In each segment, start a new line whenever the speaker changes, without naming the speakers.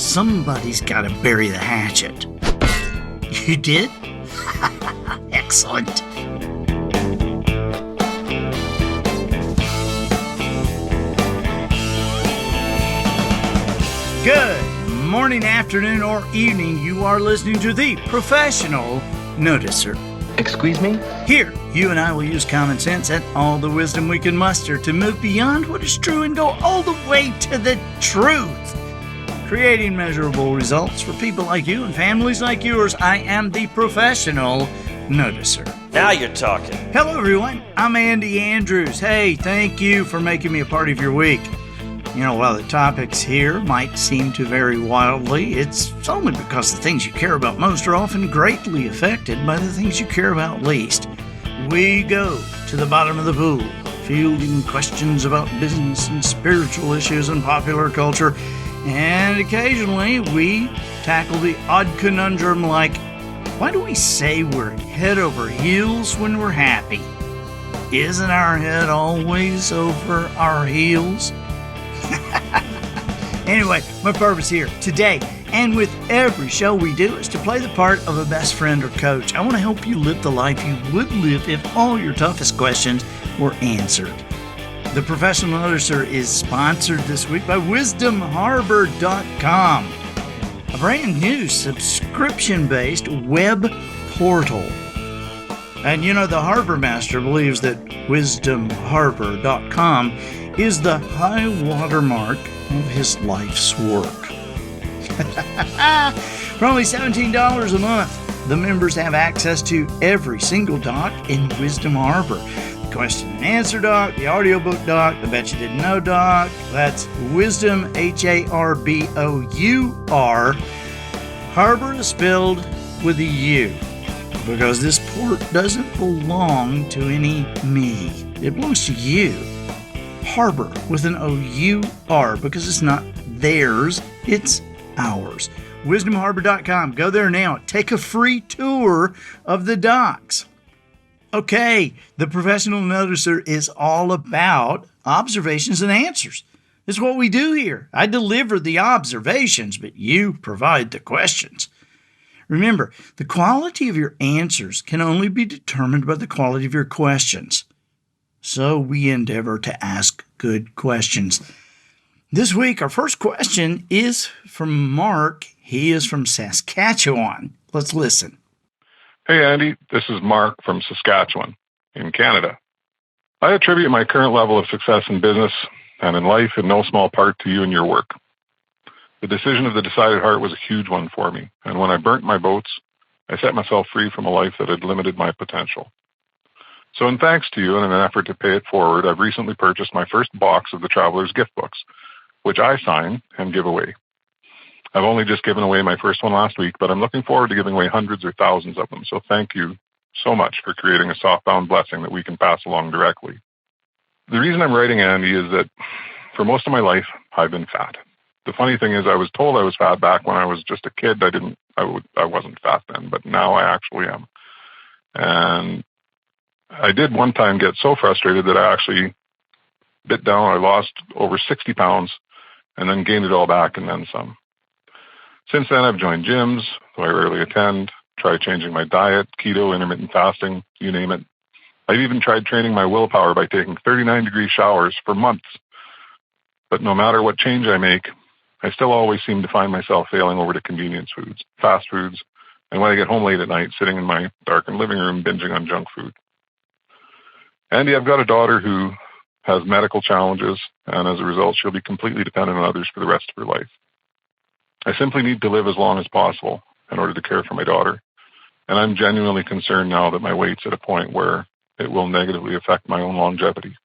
somebody's got to bury the hatchet. You did? Excellent. Good morning, afternoon, or evening. You are listening to the Professional Noticer.
Excuse me?
Here, you and I will use common sense and all the wisdom we can muster to move beyond what is true and go all the way to the truth, creating measurable results for people like you and families like yours. I am the Professional Noticer.
Now you're talking.
Hello, everyone. I'm Andy Andrews. Hey, thank you for making me a part of your week. You know, while the topics here might seem to vary wildly, it's only because the things you care about most are often greatly affected by the things you care about least. We go to the bottom of the pool, fielding questions about business and spiritual issues and popular culture, and occasionally we tackle the odd conundrum like, why do we say we're head over heels when we're happy? Isn't our head always over our heels? Anyway, my purpose here today and with every show we do is to play the part of a best friend or coach. I want to help you live the life you would live if all your toughest questions were answered. The Professional Noticer is sponsored this week by wisdomharbor.com, a brand new subscription-based web portal. And you know, the Harbor Master believes that wisdomharbor.com is the high watermark of his life's work. For only $17 a month, the members have access to every single doc in Wisdom Harbor. The question and answer doc, the audiobook doc, the Bet You Didn't Know doc. That's Wisdom, H-A-R-B-O-U-R. Harbor is spelled with a U, because this port doesn't belong to any me. It belongs to you. Harbor with an O-U-R, because it's not theirs, it's ours. WisdomHarbor.com. Go there now. Take a free tour of the docs. Okay, the Professional Noticer is all about observations and answers. It's what we do here. I deliver the observations, but you provide the questions. Remember, the quality of your answers can only be determined by the quality of your questions. So we endeavor to ask good questions. This week, our first question is from Mark. He is from Saskatchewan. Let's listen.
Hey, Andy. This is Mark from Saskatchewan in Canada. I attribute my current level of success in business and in life in no small part to you and your work. The decision of the decided heart was a huge one for me, and when I burnt my boats, I set myself free from a life that had limited my potential. So in thanks to you and in an effort to pay it forward, I've recently purchased my first box of the Traveler's Gift Books, which I sign and give away. I've only just given away my first one last week, but I'm looking forward to giving away hundreds or thousands of them. So thank you so much for creating a softbound blessing that we can pass along directly. The reason I'm writing, Andy, is that for most of my life, I've been fat. The funny thing is I was told I was fat back when I was just a kid. I wasn't fat then, but now I actually am. And I did one time get so frustrated that I actually bit down. I lost over 60 pounds and then gained it all back and then some. Since then, I've joined gyms, though I rarely attend, tried changing my diet, keto, intermittent fasting, you name it. I've even tried training my willpower by taking 39-degree showers for months. But no matter what change I make, I still always seem to find myself failing over to convenience foods, fast foods, and when I get home late at night, sitting in my darkened living room binging on junk food. Andy, I've got a daughter who has medical challenges, and as a result, she'll be completely dependent on others for the rest of her life. I simply need to live as long as possible in order to care for my daughter, and I'm genuinely concerned now that my weight's at a point where it will negatively affect my own longevity.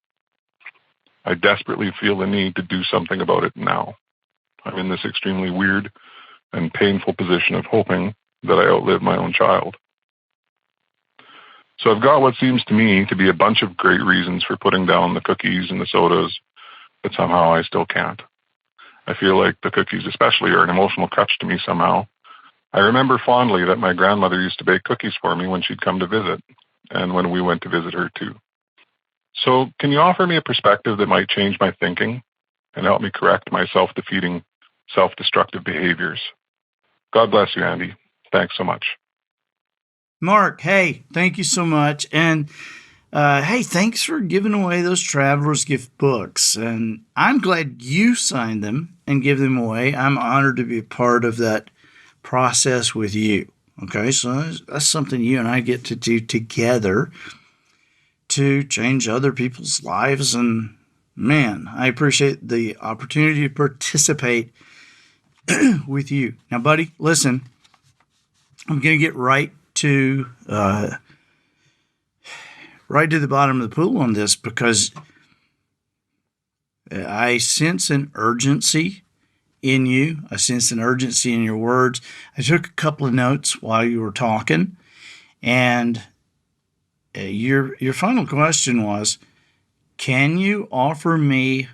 I desperately feel the need to do something about it now. I'm in this extremely weird and painful position of hoping that I outlive my own child. So I've got what seems to me to be a bunch of great reasons for putting down the cookies and the sodas, but somehow I still can't. I feel like the cookies especially are an emotional crutch to me somehow. I remember fondly that my grandmother used to bake cookies for me when she'd come to visit, and when we went to visit her too. So can you offer me a perspective that might change my thinking and help me correct my self-defeating self-destructive behaviors. God bless you, Andy. Thanks so much.
Mark, hey, thank you so much. And hey, thanks for giving away those Traveler's Gift books. And I'm glad you signed them and give them away. I'm honored to be a part of that process with you. Okay, so that's something you and I get to do together to change other people's lives. And man, I appreciate the opportunity to participate with you. Now, buddy, listen, I'm going to get right to the bottom of the pool on this, because I sense an urgency in you. I sense an urgency in your words. I took a couple of notes while you were talking, and your final question was, can you offer me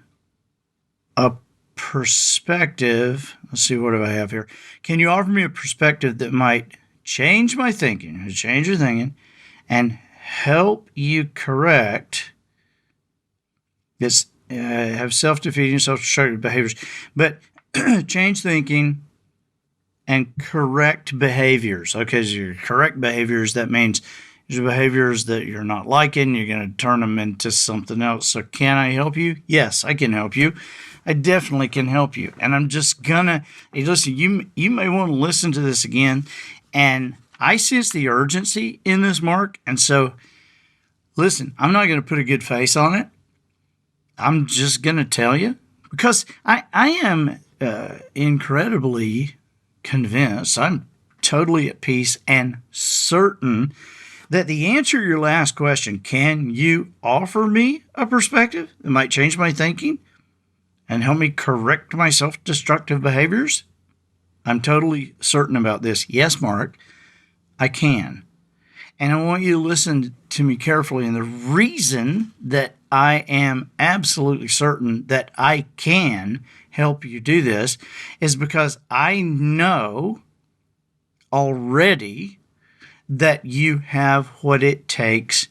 a perspective? Let's see, what do I have here? Can you offer me a perspective that might change my thinking, change your thinking, and help you correct this, have self-defeating, self-destructive behaviors, but change thinking and correct behaviors. Okay, so your correct behaviors, that means there's behaviors that you're not liking, you're going to turn them into something else. So can I help you? Yes, I can help you. I definitely can help you. And I'm just gonna, listen, you may want to listen to this again. And I sense the urgency in this, Mark. And so, listen, I'm not going to put a good face on it. I'm just going to tell you, because I am incredibly convinced, I'm totally at peace and certain that the answer to your last question, can you offer me a perspective that might change my thinking and help me correct my self-destructive behaviors? I'm totally certain about this. Yes, Mark, I can. And I want you to listen to me carefully. And the reason that I am absolutely certain that I can help you do this is because I know already that you have what it takes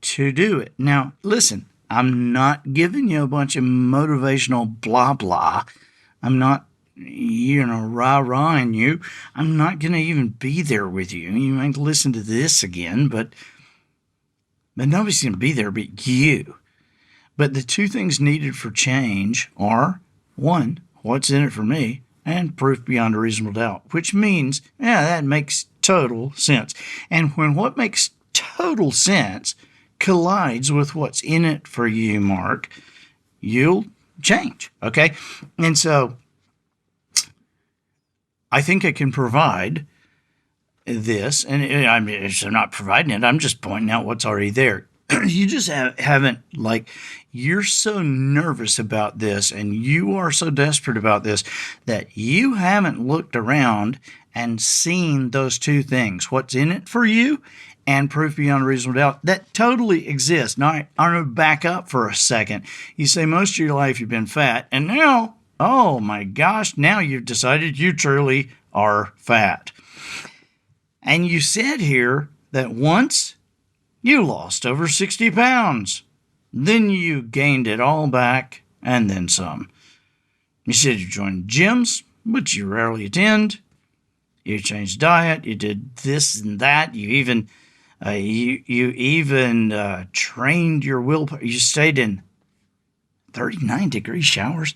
to do it. Now, listen, I'm not giving you a bunch of motivational blah, blah. I'm not, rah-rahing you. I'm not going to even be there with you. You might listen to this again, but nobody's going to be there but you. But the two things needed for change are, one, what's in it for me, and proof beyond a reasonable doubt, which means, that makes total sense. And when what makes total sense collides with what's in it for you, Mark, you'll change, okay? And so I think I can provide this, and I'm not providing it, I'm just pointing out what's already there. You just haven't, you're so nervous about this and you are so desperate about this that you haven't looked around and seen those two things, what's in it for you and proof beyond a reasonable doubt, that totally exists. Now, I'm going to back up for a second. You say most of your life you've been fat, and now, oh my gosh, now you've decided you truly are fat. And you said here that once you lost over 60 pounds. Then you gained it all back and then some. You said you joined gyms, which you rarely attend. You changed diet. You did this and that. You even trained your willpower. You stayed in 39-degree showers.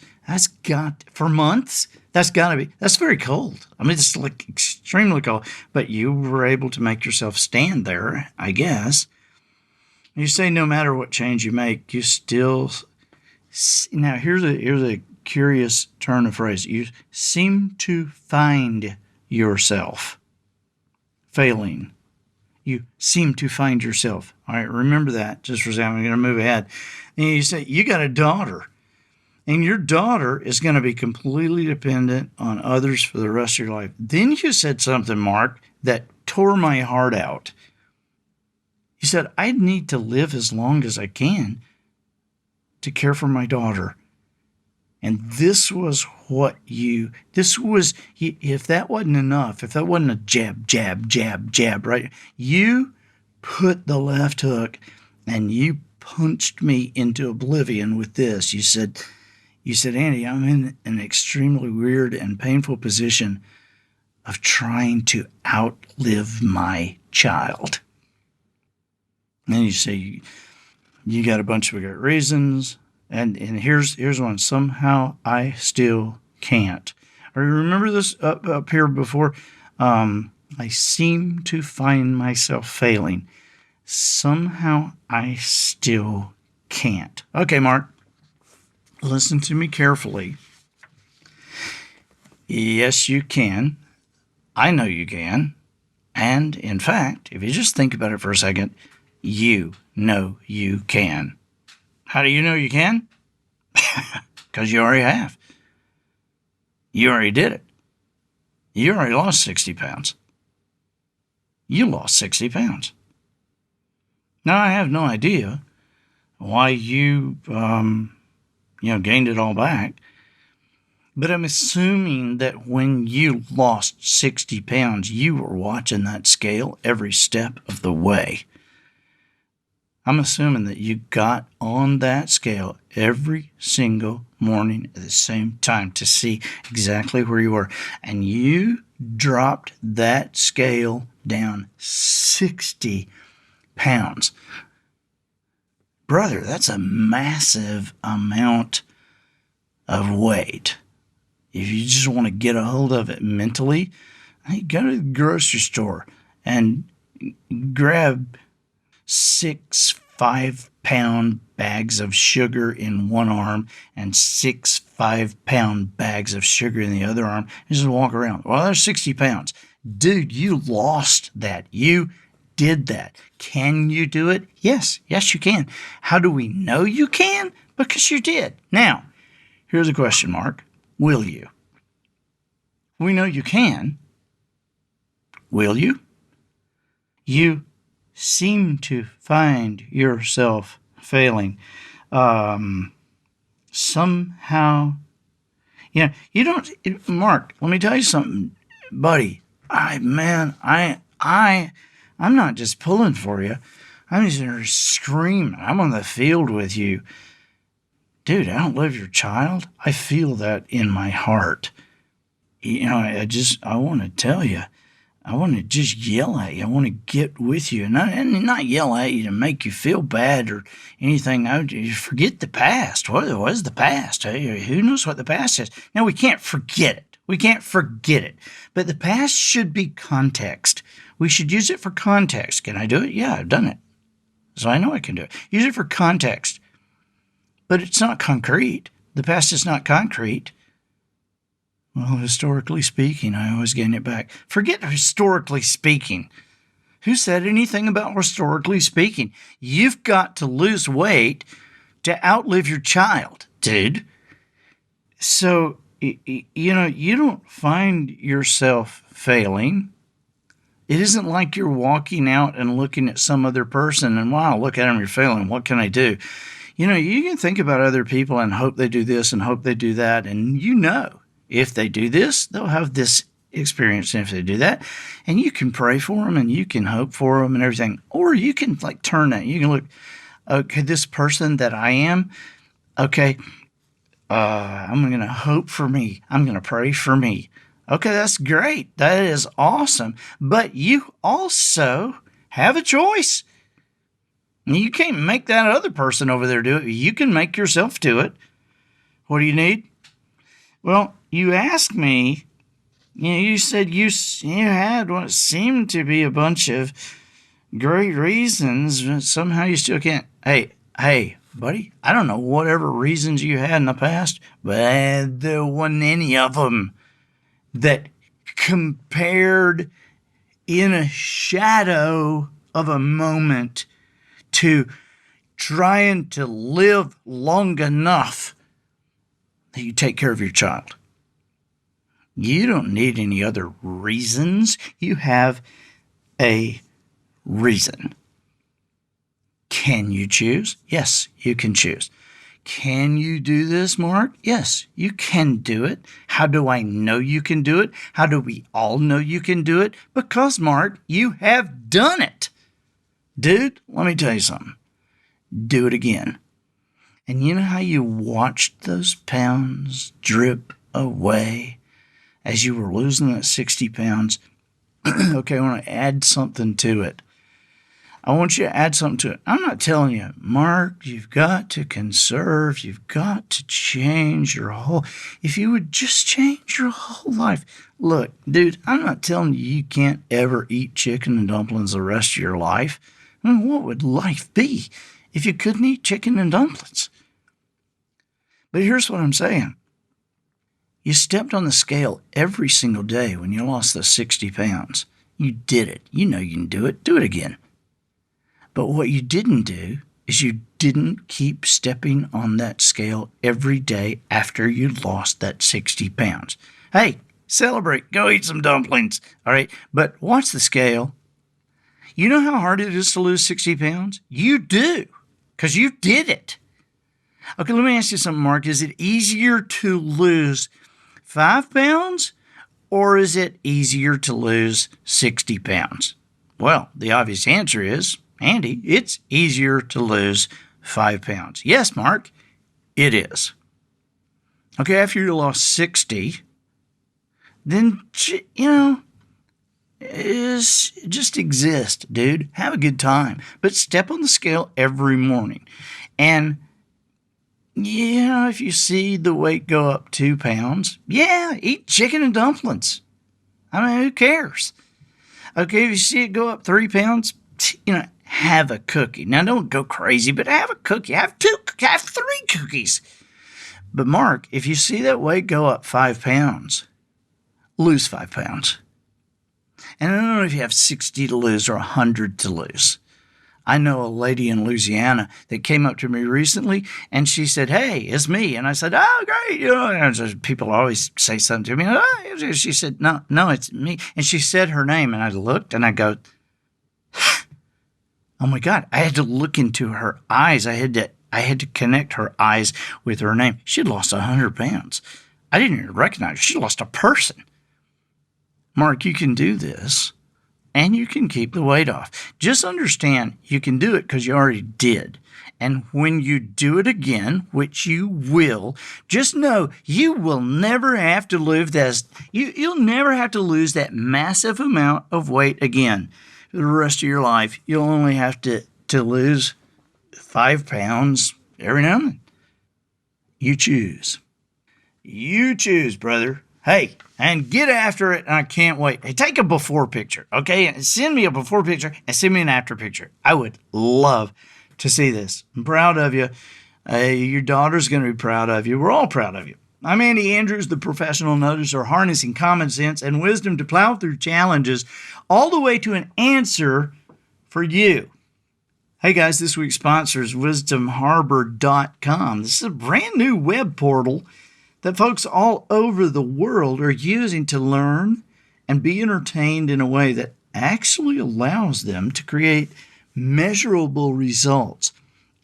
For months. That's very cold. I mean, it's extremely cold. But you were able to make yourself stand there, I guess. You say no matter what change you make, you still. Now here's a curious turn of phrase. You seem to find yourself failing. You seem to find yourself. All right, remember that. Just for a second, I'm going to move ahead. And you say you got a daughter, and your daughter is going to be completely dependent on others for the rest of your life. Then you said something, Mark, that tore my heart out. You said, I need to live as long as I can to care for my daughter. And if that wasn't enough, if that wasn't a jab, jab, jab, jab, right? You put the left hook and you punched me into oblivion with this. You said, You said, Andy, I'm in an extremely weird and painful position of trying to outlive my child. And then you say, you got a bunch of good reasons. And here's one. Somehow I still can't. Or you remember this up here before? I seem to find myself failing. Somehow I still can't. Okay, Mark, listen to me carefully. Yes, you can. I know you can. And in fact, if you just think about it for a second, you know you can. How do you know you can? Because you already have. You already did it. You already lost 60 pounds. You lost 60 pounds. Now, I have no idea why you gained it all back. But I'm assuming that when you lost 60 pounds, you were watching that scale every step of the way. I'm assuming that you got on that scale every single morning at the same time to see exactly where you were. And you dropped that scale down 60 pounds. Brother, that's a massive amount of weight. If you just want to get a hold of it mentally, go to the grocery store and grab 6 5-pound bags of sugar in one arm and 6 5-pound bags of sugar in the other arm and just walk around. Well, there's 60 pounds. Dude, you lost that. You did that. Can you do it? Yes, you can. How do we know you can? Because you did. Now, here's a question mark. Will you? We know you can. Will you? You seem to find yourself failing. Somehow, you don't, Mark, let me tell you something, buddy. I'm not just pulling for you. I'm just screaming. I'm on the field with you. Dude, outlive your child? I feel that in my heart. I want to tell you, I want to just yell at you. I want to get with you, and not yell at you to make you feel bad or anything. Forget the past. What is the past? Who knows what the past is? Now, we can't forget it. But the past should be context. We should use it for context. Can I do it? Yeah, I've done it. So I know I can do it. Use it for context. But it's not concrete. The past is not concrete. Well, historically speaking, I always gain it back. Forget historically speaking. Who said anything about historically speaking? You've got to lose weight to outlive your child, dude. So, you don't find yourself failing. It isn't like you're walking out and looking at some other person and, wow, look at him, you're failing. What can I do? You can think about other people and hope they do this and hope they do that. And if they do this, they'll have this experience. And if they do that, and you can pray for them and you can hope for them and everything. Or you can turn that. You can look, okay, this person that I am, okay, I'm going to hope for me. I'm going to pray for me. Okay, that's great. That is awesome. But you also have a choice. You can't make that other person over there do it. You can make yourself do it. What do you need? Well, you asked me, you said you had what seemed to be a bunch of great reasons, but somehow you still can't. Hey, buddy, I don't know whatever reasons you had in the past, but there wasn't any of them that compared in a shadow of a moment to trying to live long enough that you take care of your child. You don't need any other reasons. You have a reason. Can you choose? Yes, you can choose. Can you do this, Mark? Yes, you can do it. How do I know you can do it? How do we all know you can do it? Because, Mark, you have done it. Dude, let me tell you something. Do it again. And you know how you watched those pounds drip away as you were losing that 60 pounds? Okay, I want to add something to it. I want you to add something to it. I'm not telling you, Mark, you've got to conserve. You've got to change your whole. If you would just change your whole life. Look, dude, I'm not telling you can't ever eat chicken and dumplings the rest of your life. I mean, what would life be if you couldn't eat chicken and dumplings? But here's what I'm saying. You stepped on the scale every single day when you lost those 60 pounds. You did it. You know you can do it. Do it again. But what you didn't do is you didn't keep stepping on that scale every day after you lost that 60 pounds. Hey, celebrate. Go eat some dumplings. All right. But watch the scale. You know how hard it is to lose 60 pounds? You do, because you did it. Okay, let me ask you something, Mark. Is it easier to lose 5 pounds or is it easier to lose 60 pounds? Well, the obvious answer is, Andy, it's easier to lose 5 pounds. Yes, Mark, it is. Okay, after you lost 60, then, just exist, dude. Have a good time. But step on the scale every morning. And, if you see the weight go up 2 pounds, eat chicken and dumplings. I mean, who cares? Okay, if you see it go up 3 pounds, have a cookie. Now, don't go crazy, but have a cookie. Have 3 cookies. But, Mark, if you see that weight go up 5 pounds, lose 5 pounds. And I don't know if you have 60 to lose or 100 to lose. I know a lady in Louisiana that came up to me recently, and she said, "Hey, it's me." And I said, "Oh, great." And people always say something to me. Oh, she said, no, it's me. And she said her name, and I looked, and I go, oh, my God. I had to look into her eyes. I had to connect her eyes with her name. She had lost 100 pounds. I didn't even recognize her. She lost a person. Mark, you can do this, and you can keep the weight off. Just understand you can do it because you already did. And when you do it again, which you will, just know you will never have to lose that. You'll never have to lose that massive amount of weight again for the rest of your life. You'll only have to lose 5 pounds every now and then. You choose. You choose, brother. Hey, and get after it, and I can't wait. Hey, take a before picture, okay? And send me a before picture and send me an after picture. I would love to see this. I'm proud of you. Your daughter's going to be proud of you. We're all proud of you. I'm Andy Andrews, the professional noticer, harnessing common sense and wisdom to plow through challenges all the way to an answer for you. Hey, guys, this week's sponsor is wisdomharbor.com. This is a brand new web portal that folks all over the world are using to learn and be entertained in a way that actually allows them to create measurable results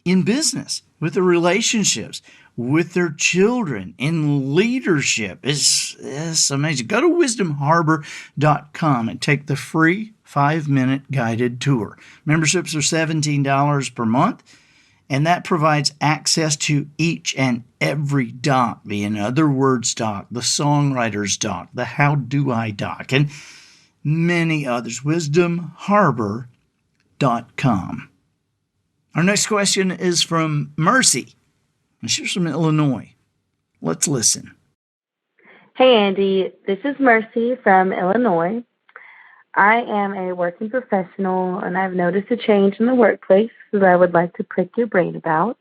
in business, with their relationships, with their children, in leadership. It's amazing. Go to wisdomharbor.com and take the free 5-minute guided tour. Memberships are $17 per month. And that provides access to each and every doc, the In Other Words doc, the Songwriters doc, the How Do I doc, and many others. Wisdomharbor.com. Our next question is from Mercy, and she's from Illinois. Let's listen.
Hey, Andy. This is Mercy from Illinois. I am a working professional, and I've noticed a change in the workplace that I would like to pick your brain about.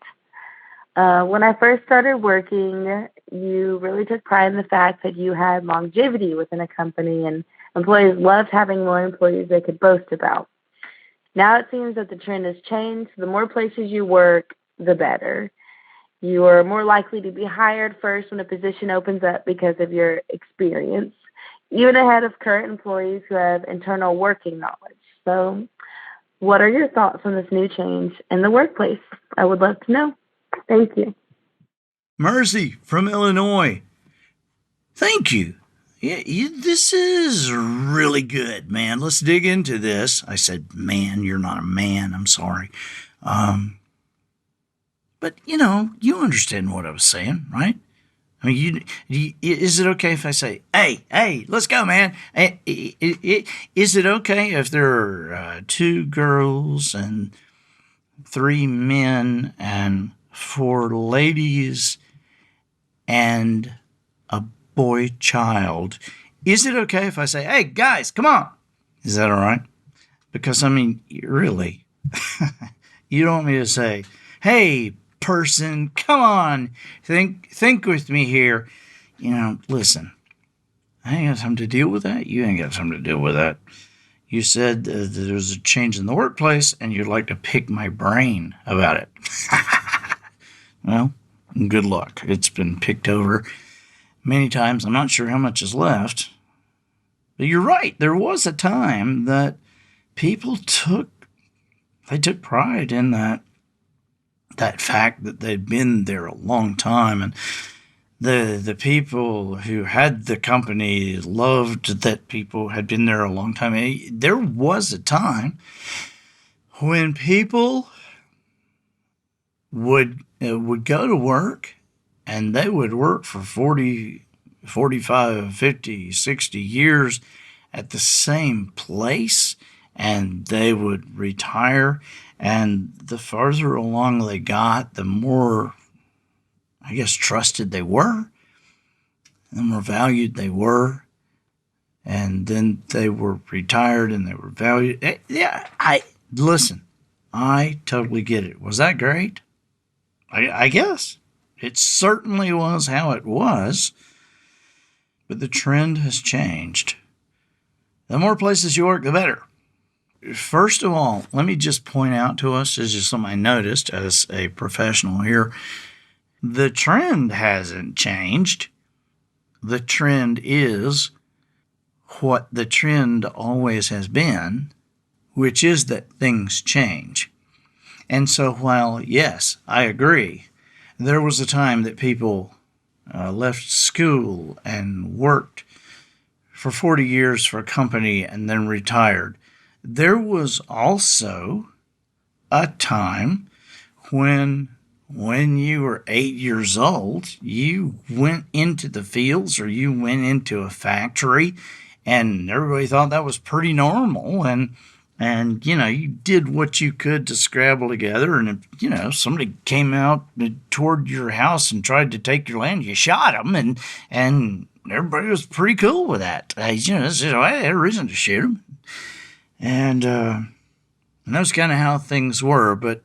When I first started working, you really took pride in the fact that you had longevity within a company, and employees loved having more employees they could boast about. Now it seems that the trend has changed. The more places you work, the better. You are more likely to be hired first when a position opens up because of your experience, even ahead of current employees who have internal working knowledge. So what are your thoughts on this new change in the workplace? I would love to know. Thank you.
Mercy from Illinois. Thank you. This is really good, man. Let's dig into this. I said, man, you're not a man. I'm sorry. But, you understand what I was saying, right? I mean, is it okay if I say, hey, let's go, man? Is it okay if there are 2 girls and 3 men and 4 ladies and a boy child? Is it okay if I say, hey, guys, come on? Is that all right? Because, I mean, really, you don't want me to say, hey, person, come on, think with me here. Listen, I ain't got something to deal with that. You ain't got something to deal with that. You said that there's a change in the workplace and you'd like to pick my brain about it. Well, good luck. It's been picked over many times. I'm not sure how much is left. But you're right. There was a time that people took pride in that fact that they'd been there a long time, and the people who had the company loved that people had been there a long time. There was a time when people would go to work and they would work for 40, 45, 50, 60 years at the same place, and they would retire. And the farther along they got, the more, I guess, trusted they were, the more valued they were. And then they were retired and they were valued. Yeah, listen, I totally get it. Was that great? I guess. It certainly was how it was. But the trend has changed. The more places you work, the better. First of all, let me just point out to us, as just something I noticed as a professional here, the trend hasn't changed. The trend is what the trend always has been, which is that things change. And so while, yes, I agree, there was a time that people left school and worked for 40 years for a company and then retired, there was also a time when you were 8 years old, you went into the fields or you went into a factory, and everybody thought that was pretty normal. And you did what you could to scrabble together. And if, somebody came out toward your house and tried to take your land, you shot them, and everybody was pretty cool with that. I had a reason to shoot them. And that's kind of how things were. But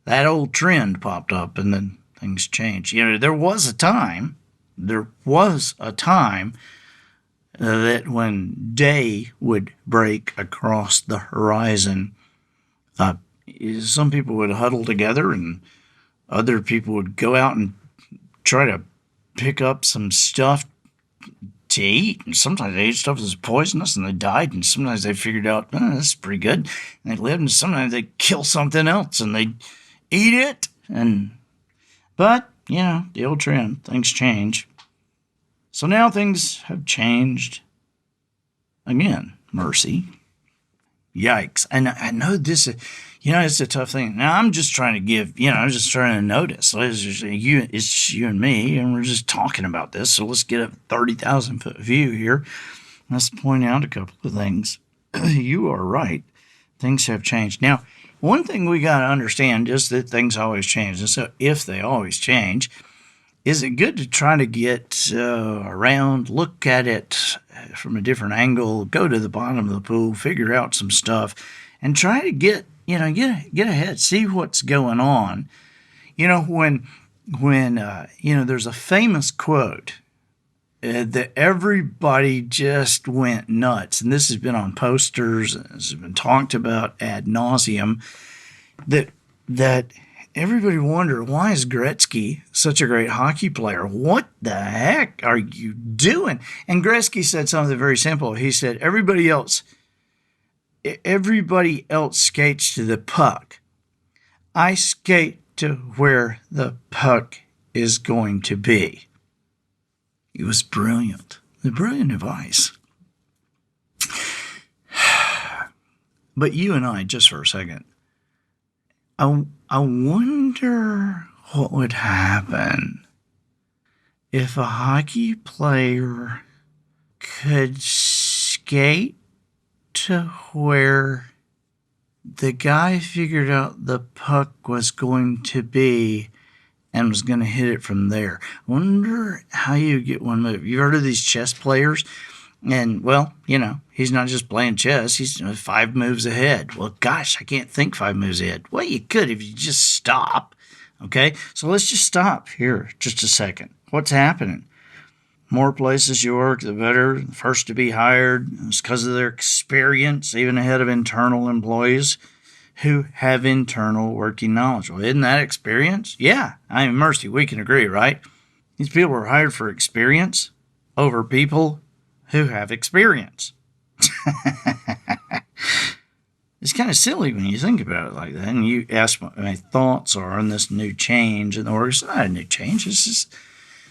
that old trend popped up, and then things changed. There was a time that when day would break across the horizon, some people would huddle together and other people would go out and try to pick up some stuff to eat. And sometimes they ate stuff that was poisonous and they died, and sometimes they figured out, oh, this is pretty good, and they lived, and sometimes they'd kill something else and they'd eat it. But the old trend, things change. So now things have changed again. Mercy. Yikes. And I know this, it's a tough thing. Now I'm just trying to give, I'm just trying to notice. It's you and me, and we're just talking about this. So let's get a 30,000 foot view here. Let's point out a couple of things. You are right. Things have changed. Now, one thing we got to understand is that things always change. And so if they always change, is it good to try to get around, look at it from a different angle, go to the bottom of the pool, figure out some stuff, and try to get ahead, see what's going on? When there's a famous quote that everybody just went nuts, and this has been on posters, and has been talked about ad nauseum, that everybody wondered, why is Gretzky such a great hockey player? What the heck are you doing? And Gretzky said something very simple. He said, everybody else skates to the puck. I skate to where the puck is going to be. It was brilliant. The brilliant advice. But you and I, just for a second, I wonder what would happen if a hockey player could skate to where the guy figured out the puck was going to be and was going to hit it from there. Wonder how you get one move. You heard of these chess players? And, well, he's not just playing chess. He's 5 moves ahead. Well, gosh, I can't think 5 moves ahead. Well, you could if you just stop. Okay? So let's just stop here just a second. What's happening? More places you work, the better. The first to be hired. It's because of their experience, even ahead of internal employees who have internal working knowledge. Well, isn't that experience? Yeah, Mercy, we can agree, right? These people are hired for experience over people who have experience. It's kind of silly when you think about it like that. And you ask what my thoughts are on this new change in the org. It's not a new change. It's just the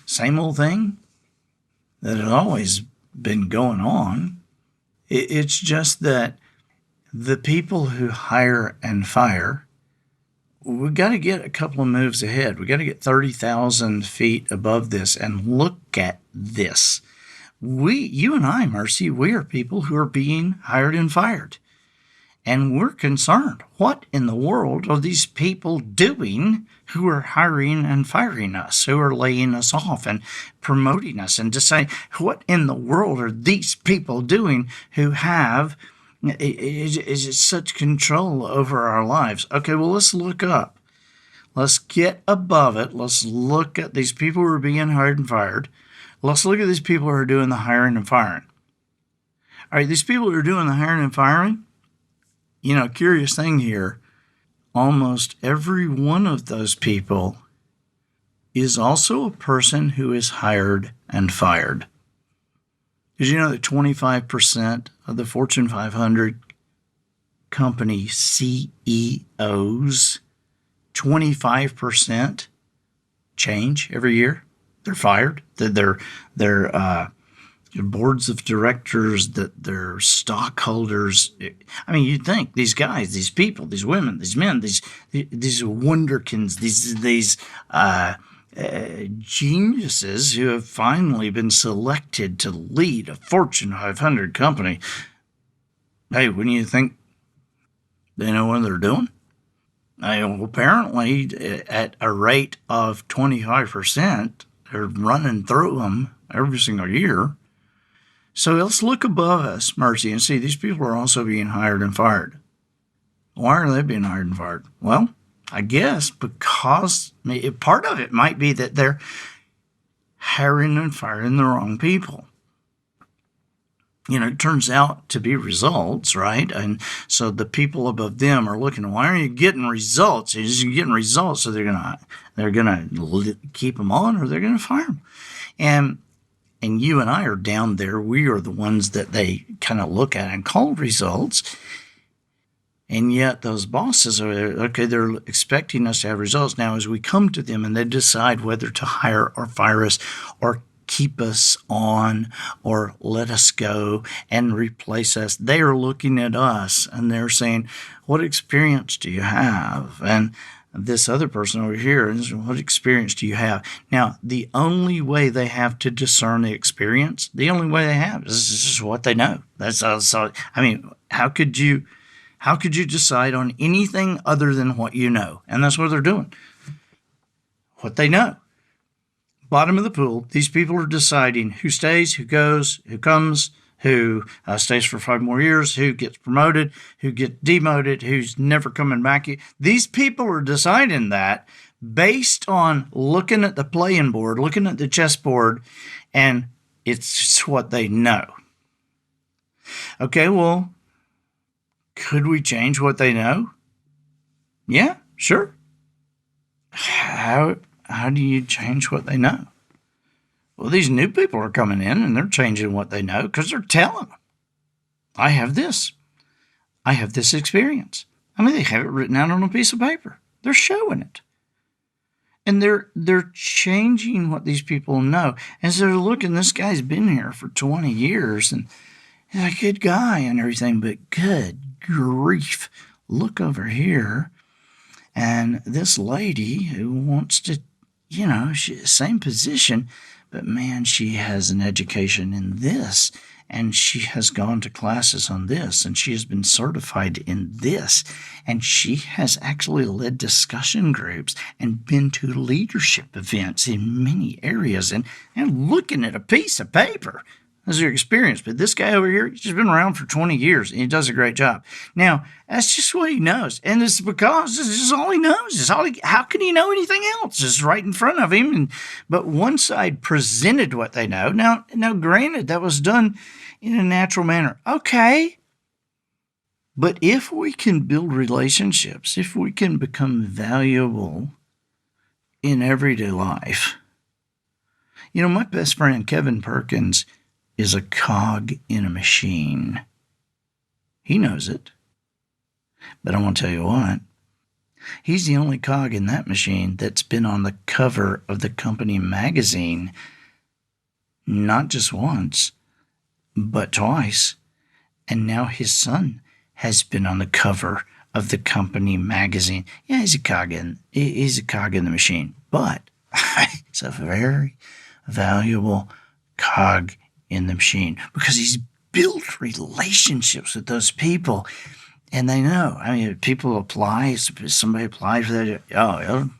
same old thing that had always been going on. It's just that the people who hire and fire, we got to get a couple of moves ahead. We got to get 30,000 feet above this and look at this. You and I, Mercy, we are people who are being hired and fired. And we're concerned. What in the world are these people doing who are hiring and firing us, who are laying us off and promoting us, and deciding what in the world are these people doing who have is such control over our lives? Okay, well, let's look up. Let's get above it. Let's look at these people who are being hired and fired. Let's look at these people who are doing the hiring and firing. All right, these people who are doing the hiring and firing, curious thing here, almost every one of those people is also a person who is hired and fired. Did you know that 25% of the Fortune 500 company CEOs, 25% change every year? They're fired. Their boards of directors, that their stockholders. I mean, you'd think these guys, these people, these women, these men, these wonderkins, these geniuses who have finally been selected to lead a Fortune 500 company. Hey, wouldn't you think they know what they're doing? Apparently, at a rate of 25%, they're running through them every single year. So let's look above us, Mercy, and see these people are also being hired and fired. Why are they being hired and fired? Well, I guess because part of it might be that they're hiring and firing the wrong people. It turns out to be results, right? And so the people above them are looking, why aren't you getting results? You're getting results, so they're gonna keep them on, or they're gonna fire them. And you and I are down there. We are the ones that they kind of look at and call results. And yet those bosses they're expecting us to have results. Now, as we come to them and they decide whether to hire or fire us or keep us on or let us go and replace us, they are looking at us and they're saying, what experience do you have? And this other person over here is, what experience do you have? Now, the only way they have to discern the experience, the only way they have is just what they know. That's so. How could you decide on anything other than what you know? And that's what they're doing. What they know. Bottom of the pool, these people are deciding who stays, who goes, who comes, who stays for 5 more years, who gets promoted, who gets demoted, who's never coming back. These people are deciding that based on looking at the playing board, looking at the chessboard, and it's what they know. Okay, well, could we change what they know? Yeah, sure. How do you change what they know? Well, these new people are coming in and they're changing what they know because they're telling them, I have this experience. They have it written out on a piece of paper. They're showing it. And they're changing what these people know. And so they're looking, this guy's been here for 20 years and he's a good guy and everything, but good grief, look over here. And this lady who wants to, same position, but man, she has an education in this, and she has gone to classes on this, and she has been certified in this, and she has actually led discussion groups and been to leadership events in many areas, and looking at a piece of paper as your experience. But this guy over here, he's just been around for 20 years, and he does a great job. Now, that's just what he knows, and it's because it's just all he knows. How can he know anything else? It's right in front of him. But one side presented what they know. Now, granted, that was done in a natural manner. Okay. But if we can build relationships, if we can become valuable in everyday life, my best friend, Kevin Perkins, is a cog in a machine. He knows it. But I want to tell you what, he's the only cog in that machine that's been on the cover of the company magazine, not just once, but twice. And now his son has been on the cover of the company magazine. Yeah, he's a cog in the machine, but it's a very valuable cog in the machine because he's built relationships with those people, and they know. I mean, people apply. Somebody applied for that. Oh,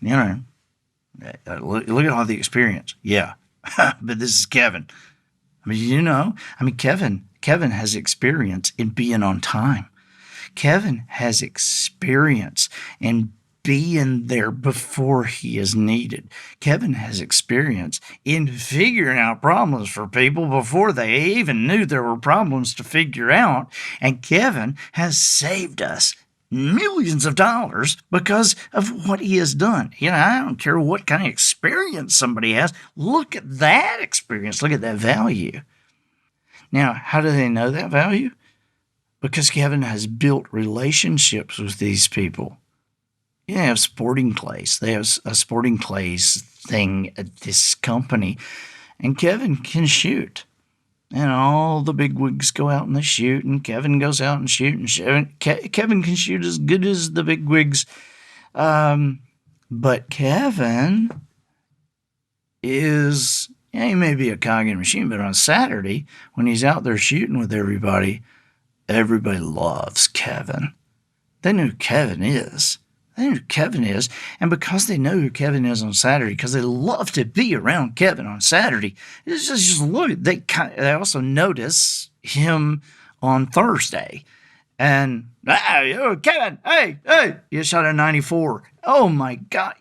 look at all the experience. Yeah, but this is Kevin. I mean, Kevin has experience in being on time. Kevin has experience in being there before he is needed. Kevin has experience in figuring out problems for people before they even knew there were problems to figure out. And Kevin has saved us millions of dollars because of what he has done. I don't care what kind of experience somebody has. Look at that experience. Look at that value. Now, how do they know that value? Because Kevin has built relationships with these people. They have sporting clays. They have a sporting clays thing at this company. And Kevin can shoot. And all the bigwigs go out and they shoot. And Kevin goes out and shoot. And Kevin can shoot as good as the bigwigs. But Kevin is, he may be a cog in a machine, but on Saturday, when he's out there shooting with everybody loves Kevin. They know who Kevin is. And because they know who Kevin is on Saturday, because they love to be around Kevin on Saturday, it's just look. They also notice him on Thursday, and Kevin, hey, you shot a 94. Oh my God,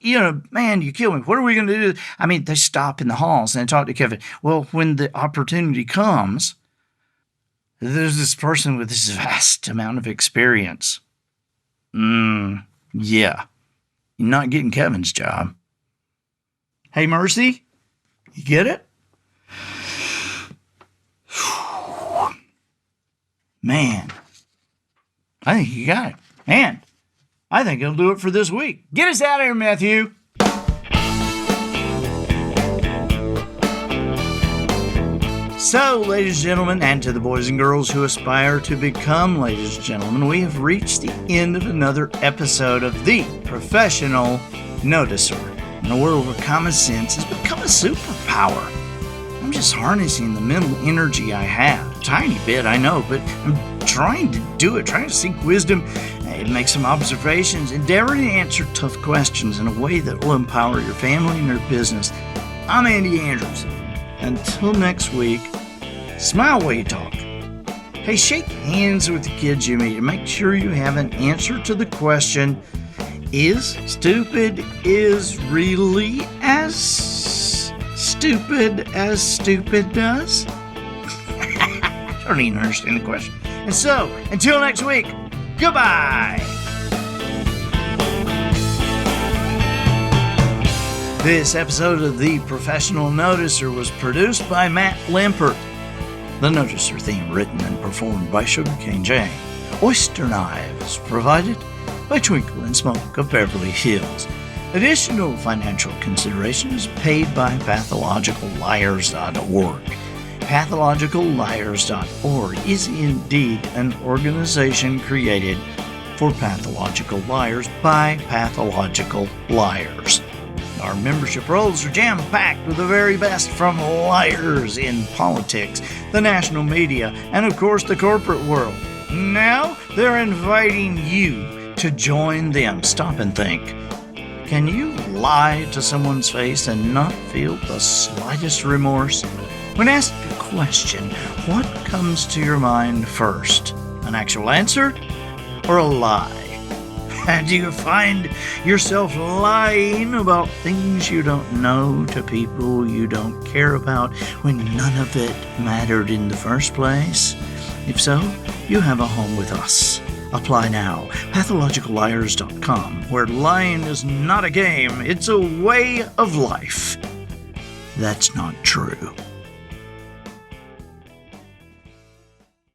man, you killed me. What are we going to do? I mean, they stop in the halls and talk to Kevin. Well, when the opportunity comes, there's this person with this vast amount of experience. Yeah, you're not getting Kevin's job. Hey, Mercy, you get it? Man, I think you got it. Man, I think it'll do it for this week. Get us out of here, Matthew. So, ladies and gentlemen, and to the boys and girls who aspire to become ladies and gentlemen, we have reached the end of another episode of The Professional Noticer. In a world where common sense has become a superpower, I'm just harnessing the mental energy I have. A tiny bit, I know, but I'm trying to do it, trying to seek wisdom, make some observations, endeavoring to answer tough questions in a way that will empower your family and your business. I'm Andy Andrews. Until next week, smile while you talk. Hey, shake hands with the kids you meet and make sure you have an answer to the question, is stupid really as stupid does? I don't even understand the question. And so, until next week, goodbye! This episode of The Professional Noticer was produced by Matt Limpert. The Noticer theme written and performed by Sugarcane Jane. Oyster Knives provided by Twinkle and Smoke of Beverly Hills. Additional financial consideration is paid by PathologicalLiars.org. PathologicalLiars.org is indeed an organization created for Pathological Liars by Pathological Liars. Our membership rolls are jam-packed with the very best from liars in politics, the national media, and of course the corporate world. Now they're inviting you to join them. Stop and think. Can you lie to someone's face and not feel the slightest remorse? When asked a question, what comes to your mind first? An actual answer or a lie? And do you find yourself lying about things you don't know to people you don't care about when none of it mattered in the first place? If so, you have a home with us. Apply now. PathologicalLiars.com, where lying is not a game, it's a way of life. That's not true.